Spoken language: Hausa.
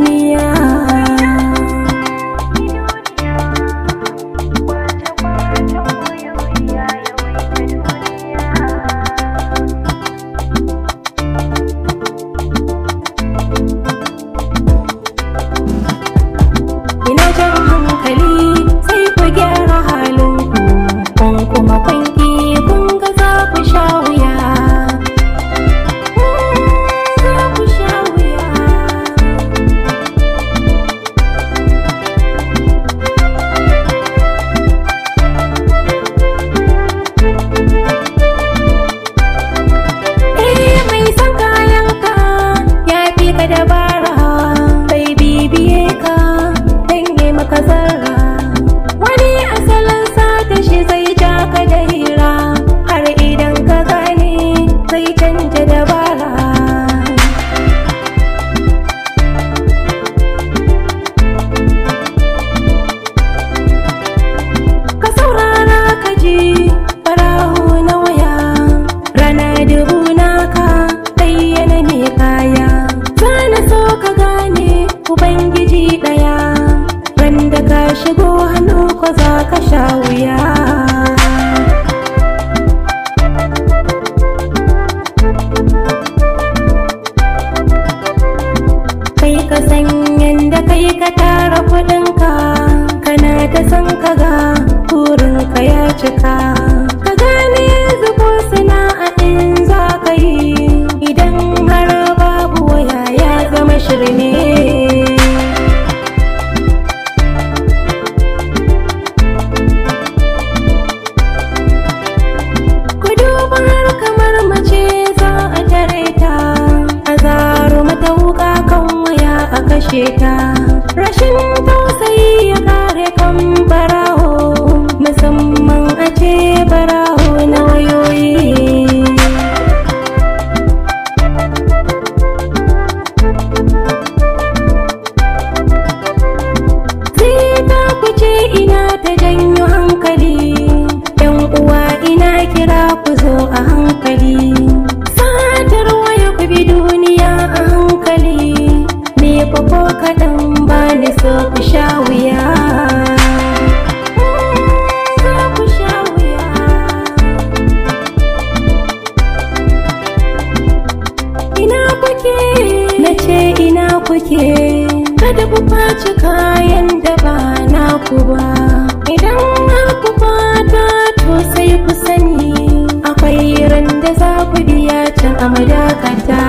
duniya. Ina jan hankali sai ku gyara halinku, kun kuma kun ƙi kun ga za ku sha wuya. Za ku sha wuya. Mai son kayanka ya fi ka dabara, bai bibiye ka maka zarra. Wani asalin sata shi zai ja ka da hira, har idan ka gane zai canja dabara. Ka saurara ka ji farahu na waya, rana dubu naka bayyana ne kaya. Zana so ka gane Ubangiji ɗaya, da ka shigo hannu ko za ka sha wuya. Kai ka san yanda kai ka tara kuɗinka, kana ta san ka ga burinka ya cika. Ka gane yanzu ko sana'a in za ka yi, idan har babu waya ya zama shirme. Rashin tausayi ya kare kan baraho, musamman a ce baraho na wayoyi. Zita ku ce ina ta janyo hankali, yan uwa ina kira ku zo a hankali. Satar waya ku bi duniya a hankali, ko kaɗan ba ni so ku sha wuya. Za ku sha wuya. Ina kuke? Na ce ina kuke? Kada ku ɓaci kayan da ba naku ba. Idan ku fata to sai ku sani, akwai ran da za ku biya can a madakata.